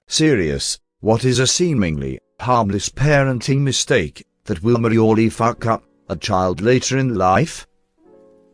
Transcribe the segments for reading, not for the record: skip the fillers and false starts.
Serious, what is a seemingly harmless parenting mistake that will really fuck up a child later in life?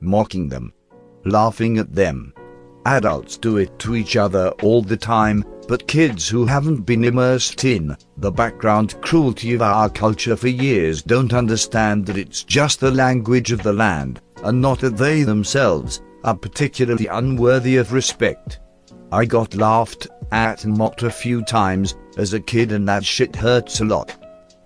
Mocking them. Laughing at them. Adults do it to each other all the time, but kids who haven't been immersed in the background cruelty of our culture for years don't understand that it's just the language of the land, and not that they themselves are particularly unworthy of respect. I got laughed at and mocked a few times as a kid, and that shit hurts a lot.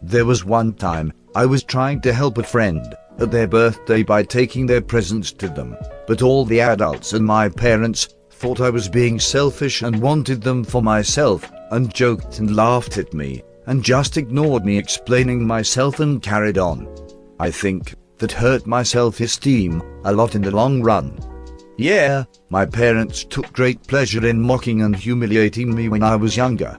There was one time I was trying to help a friend at their birthday by taking their presents to them, but all the adults and my parents thought I was being selfish and wanted them for myself, and joked and laughed at me, and just ignored me explaining myself and carried on. I think that hurt my self-esteem a lot in the long run. Yeah, my parents took great pleasure in mocking and humiliating me when I was younger.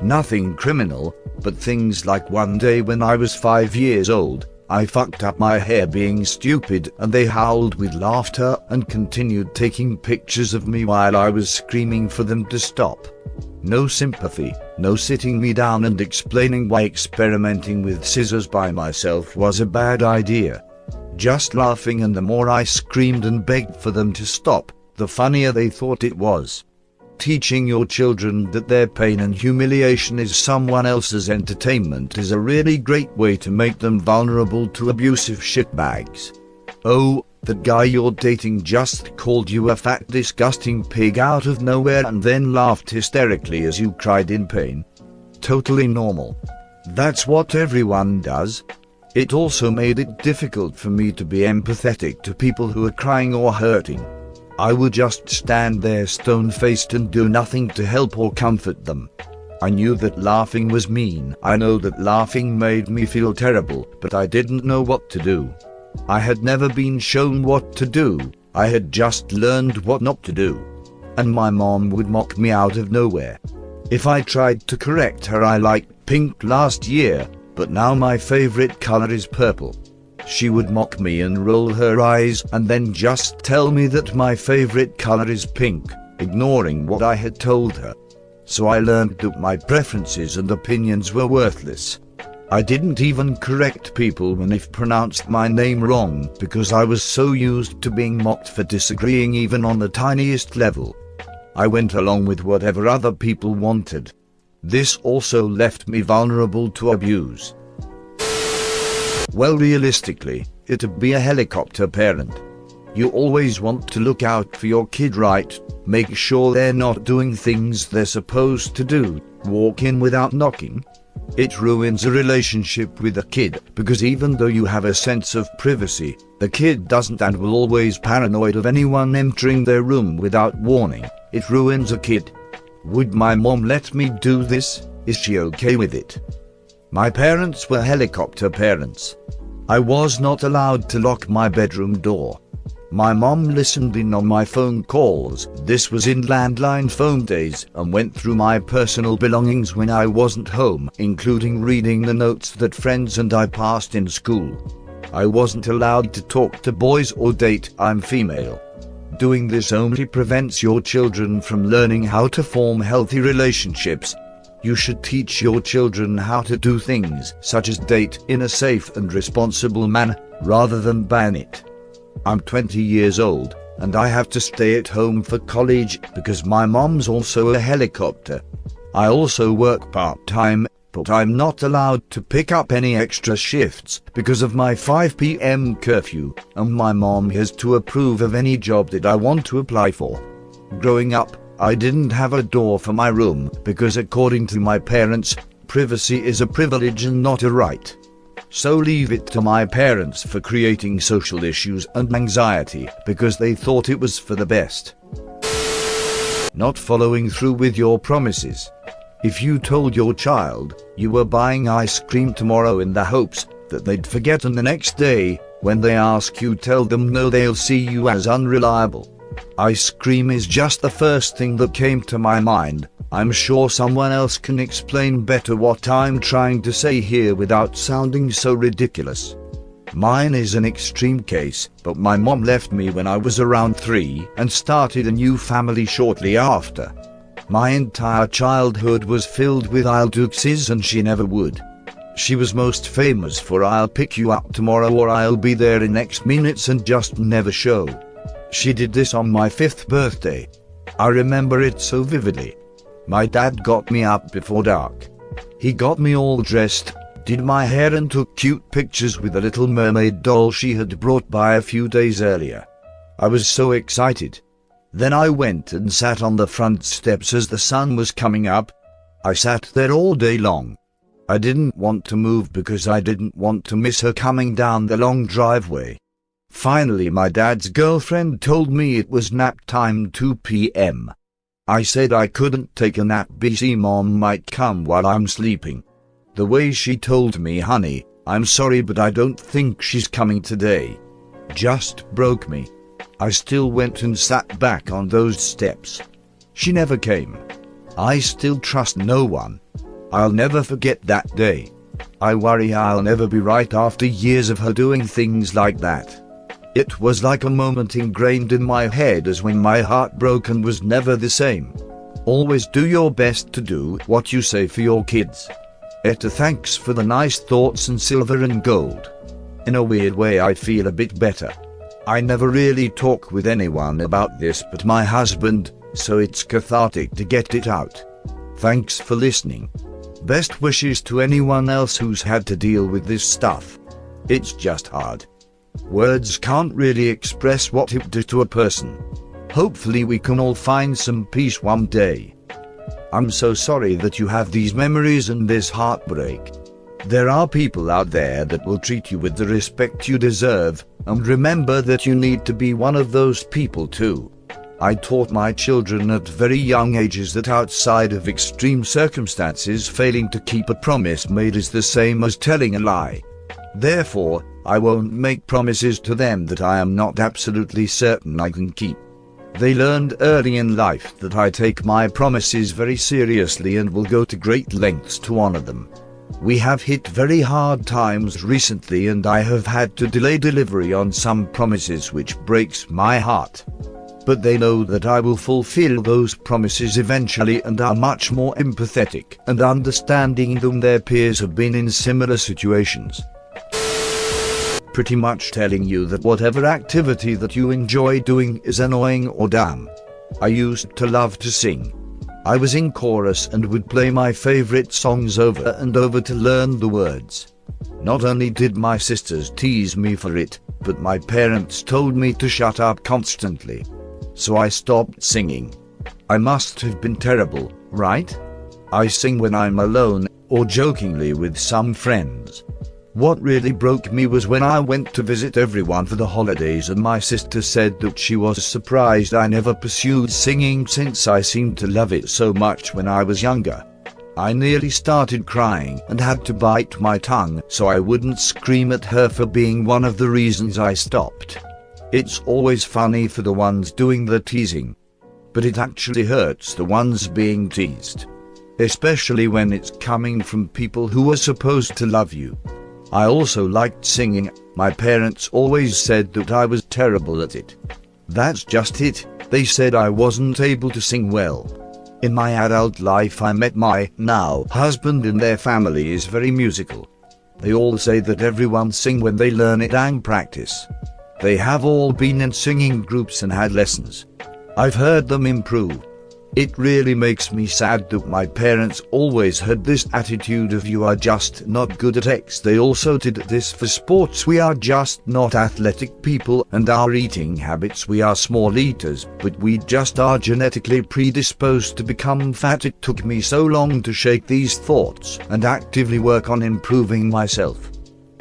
Nothing criminal, but things like one day when I was 5 years old, I fucked up my hair being stupid, and they howled with laughter and continued taking pictures of me while I was screaming for them to stop. No sympathy, no sitting me down and explaining why experimenting with scissors by myself was a bad idea. Just laughing, and the more I screamed and begged for them to stop, the funnier they thought it was. Teaching your children that their pain and humiliation is someone else's entertainment is a really great way to make them vulnerable to abusive shitbags. Oh, that guy you're dating just called you a fat disgusting pig out of nowhere and then laughed hysterically as you cried in pain. Totally normal. That's what everyone does. It also made it difficult for me to be empathetic to people who are crying or hurting. I would just stand there stone-faced and do nothing to help or comfort them. I knew that laughing was mean. I know that laughing made me feel terrible, but I didn't know what to do. I had never been shown what to do. I had just learned what not to do. And my mom would mock me out of nowhere. If I tried to correct her, I liked pink last year, but now my favorite color is purple. She would mock me and roll her eyes and then just tell me that my favorite color is pink, ignoring what I had told her. So I learned that my preferences and opinions were worthless. I didn't even correct people when they pronounced my name wrong because I was so used to being mocked for disagreeing even on the tiniest level. I went along with whatever other people wanted. This also left me vulnerable to abuse. Well, realistically, it'd be a helicopter parent. You always want to look out for your kid, right? Make sure they're not doing things they're supposed to do. Walk in without knocking. It ruins a relationship with a kid, because even though you have a sense of privacy, the kid doesn't and will always paranoid of anyone entering their room without warning. It ruins a kid. Would my mom let me do this? Is she okay with it? My parents were helicopter parents. I was not allowed to lock my bedroom door. My mom listened in on my phone calls. This was in landline phone days, and went through my personal belongings when I wasn't home, including reading the notes that friends and I passed in school. I wasn't allowed to talk to boys or date. I'm female. Doing this only prevents your children from learning how to form healthy relationships. You should teach your children how to do things such as date in a safe and responsible manner, rather than ban it. I'm 20 years old, and I have to stay at home for college because my mom's also a helicopter. I also work part-time, but I'm not allowed to pick up any extra shifts because of my 5 p.m. curfew, and my mom has to approve of any job that I want to apply for. Growing up, I didn't have a door for my room because, according to my parents, privacy is a privilege and not a right. So leave it to my parents for creating social issues and anxiety because they thought it was for the best. Not following through with your promises. If you told your child you were buying ice cream tomorrow in the hopes that they'd forget, and the next day, when they ask you, tell them no, they'll see you as unreliable. Ice cream is just the first thing that came to my mind. I'm sure someone else can explain better what I'm trying to say here without sounding so ridiculous. Mine is an extreme case, but my mom left me when I was around 3 and started a new family shortly after. My entire childhood was filled with I'll do's and she never would. She was most famous for I'll pick you up tomorrow or I'll be there in X minutes and just never show. She did this on my 5th birthday. I remember it so vividly. My dad got me up before dark. He got me all dressed, did my hair and took cute pictures with a little mermaid doll she had brought by a few days earlier. I was so excited. Then I went and sat on the front steps as the sun was coming up. I sat there all day long. I didn't want to move because I didn't want to miss her coming down the long driveway. Finally my dad's girlfriend told me it was nap time, 2 p.m. I said I couldn't take a nap because Mom might come while I'm sleeping. The way she told me, honey, I'm sorry but I don't think she's coming today, just broke me. I still went and sat back on those steps. She never came. I still trust no one. I'll never forget that day. I worry I'll never be right after years of her doing things like that. It was like a moment ingrained in my head as when my heart broke and was never the same. Always do your best to do what you say for your kids. Etta, thanks for the nice thoughts and silver and gold. In a weird way I feel a bit better. I never really talk with anyone about this but my husband, so it's cathartic to get it out. Thanks for listening. Best wishes to anyone else who's had to deal with this stuff. It's just hard. Words can't really express what it does to a person. Hopefully we can all find some peace one day. I'm so sorry that you have these memories and this heartbreak. There are people out there that will treat you with the respect you deserve, and remember that you need to be one of those people too. I taught my children at very young ages that outside of extreme circumstances, failing to keep a promise made is the same as telling a lie. Therefore, I won't make promises to them that I am not absolutely certain I can keep. They learned early in life that I take my promises very seriously and will go to great lengths to honor them. We have hit very hard times recently and I have had to delay delivery on some promises, which breaks my heart. But they know that I will fulfill those promises eventually and are much more empathetic and understanding than their peers have been in similar situations. Pretty much telling you that whatever activity that you enjoy doing is annoying or dumb. I used to love to sing. I was in chorus and would play my favorite songs over and over to learn the words. Not only did my sisters tease me for it, but my parents told me to shut up constantly. So I stopped singing. I must have been terrible, right? I sing when I'm alone, or jokingly with some friends. What really broke me was when I went to visit everyone for the holidays and my sister said that she was surprised I never pursued singing since I seemed to love it so much when I was younger. I nearly started crying and had to bite my tongue so I wouldn't scream at her for being one of the reasons I stopped. It's always funny for the ones doing the teasing, but it actually hurts the ones being teased, especially when it's coming from people who are supposed to love you. I also liked singing. My parents always said that I was terrible at it. That's just it, they said I wasn't able to sing well. In my adult life I met my now husband and their family is very musical. They all say that everyone sing when they learn it and practice. They have all been in singing groups and had lessons. I've heard them improve. It really makes me sad that my parents always had this attitude of you are just not good at X. They also did this for sports. We are just not athletic people, and our eating habits, we are small eaters, but we just are genetically predisposed to become fat. It took me so long to shake these thoughts and actively work on improving myself.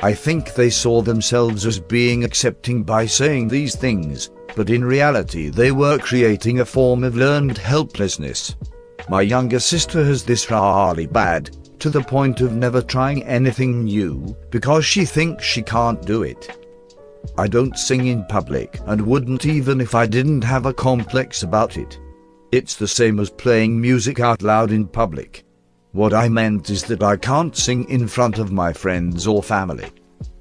I think they saw themselves as being accepting by saying these things, but in reality they were creating a form of learned helplessness. My younger sister has this really bad, to the point of never trying anything new, because she thinks she can't do it. I don't sing in public, and wouldn't even if I didn't have a complex about it. It's the same as playing music out loud in public. What I meant is that I can't sing in front of my friends or family.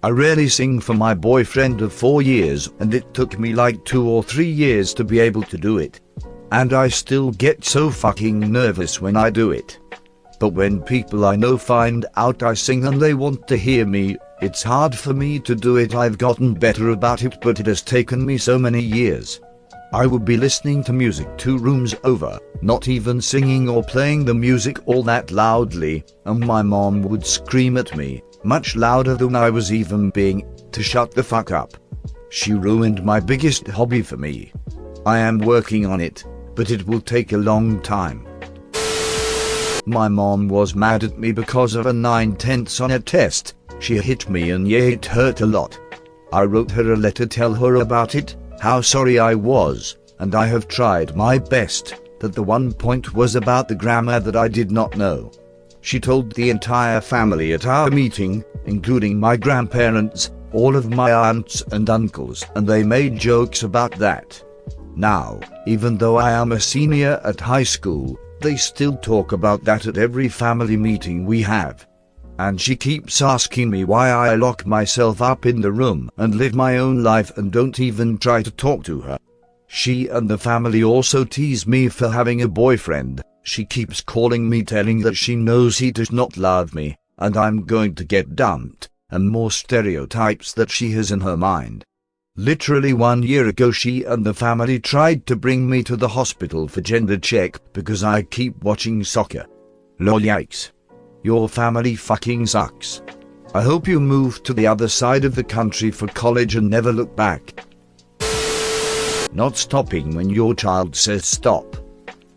I rarely sing for my boyfriend of 4 years, and it took me like 2 or 3 years to be able to do it. and I still get so fucking nervous when I do it. But when people I know find out I sing and they want to hear me, it's hard for me to do it. I've gotten better about it, but it has taken me so many years. I would be listening to music 2 rooms over, not even singing or playing the music all that loudly, and my mom would scream at me, much louder than I was even being, to shut the fuck up. She ruined my biggest hobby for me. I am working on it, but it will take a long time. My mom was mad at me because of a 9/10 on a test. She hit me and yeah, it hurt a lot. I wrote her a letter, tell her about it, how sorry I was, and I have tried my best, that the one point was about the grammar that I did not know. She told the entire family at our meeting, including my grandparents, all of my aunts and uncles, and they made jokes about that. Now, even though I am a senior at high school, they still talk about that at every family meeting we have. And she keeps asking me why I lock myself up in the room and live my own life and don't even try to talk to her. She and the family also tease me for having a boyfriend. She keeps calling me, telling that she knows he does not love me, and I'm going to get dumped, and more stereotypes that she has in her mind. Literally 1 year ago, she and the family tried to bring me to the hospital for gender check because I keep watching soccer. Lol, yikes. Your family fucking sucks. I hope you move to the other side of the country for college and never look back. Not stopping when your child says stop.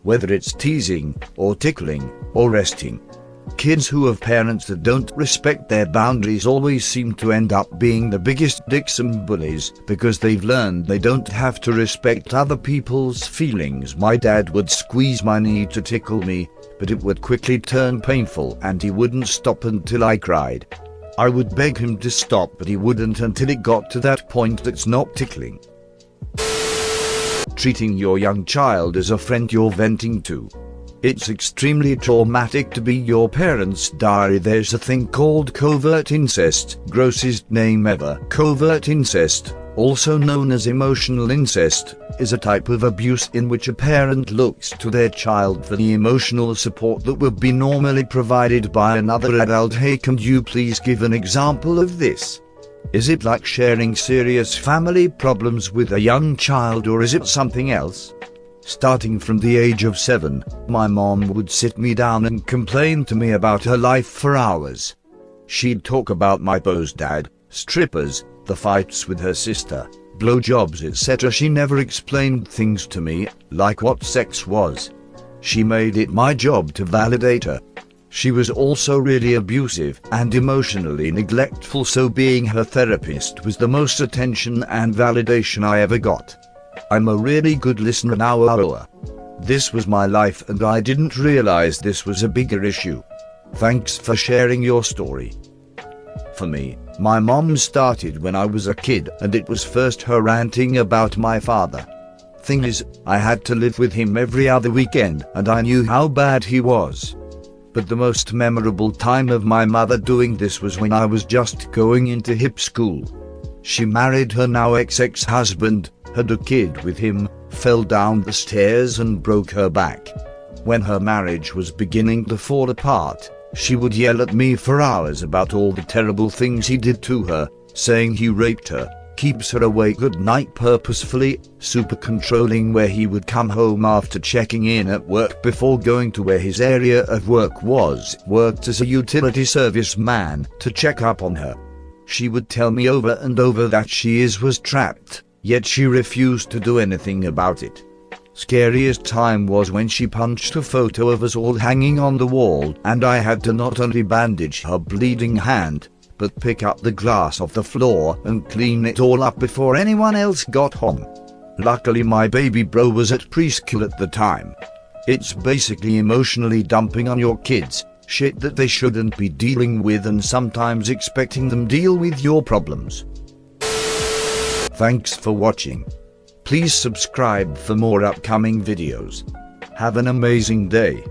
Whether it's teasing, or tickling, or resting. Kids who have parents that don't respect their boundaries always seem to end up being the biggest dicks and bullies because they've learned they don't have to respect other people's feelings. My dad would squeeze my knee to tickle me, but it would quickly turn painful and he wouldn't stop until I cried. I would beg him to stop, but he wouldn't until it got to that point that's not tickling. Treating your young child as a friend you're venting to. It's extremely traumatic to be your parent's diary. There's a thing called covert incest, grossest name ever. Covert incest, also known as emotional incest, is a type of abuse in which a parent looks to their child for the emotional support that would be normally provided by another adult. Hey, can you please give an example of this? Is it like sharing serious family problems with a young child, or is it something else? Starting from the age of 7, my mom would sit me down and complain to me about her life for hours. She'd talk about my boss dad, strippers, the fights with her sister, blowjobs, etc. She never explained things to me, like what sex was. She made it my job to validate her. She was also really abusive and emotionally neglectful, so being her therapist was the most attention and validation I ever got. I'm a really good listener now. This was my life and I didn't realize this was a bigger issue. Thanks for sharing your story. For me, my mom started when I was a kid, and it was first her ranting about my father. Thing is, I had to live with him every other weekend and I knew how bad he was. But the most memorable time of my mother doing this was when I was just going into hip school. She married her now ex-husband, had a kid with him, fell down the stairs and broke her back. When her marriage was beginning to fall apart, she would yell at me for hours about all the terrible things he did to her, saying he raped her, keeps her awake at night purposefully, super controlling, where he would come home after checking in at work before going to where his area of work was, worked as a utility service man, to check up on her. She would tell me over and over that she was trapped, yet she refused to do anything about it. Scariest time was when she punched a photo of us all hanging on the wall, and I had to not only bandage her bleeding hand, but pick up the glass off the floor and clean it all up before anyone else got home. Luckily my baby bro was at preschool at the time. It's basically emotionally dumping on your kids, shit that they shouldn't be dealing with, and sometimes expecting them deal with your problems. Thanks for watching. Please subscribe for more upcoming videos. Have an amazing day.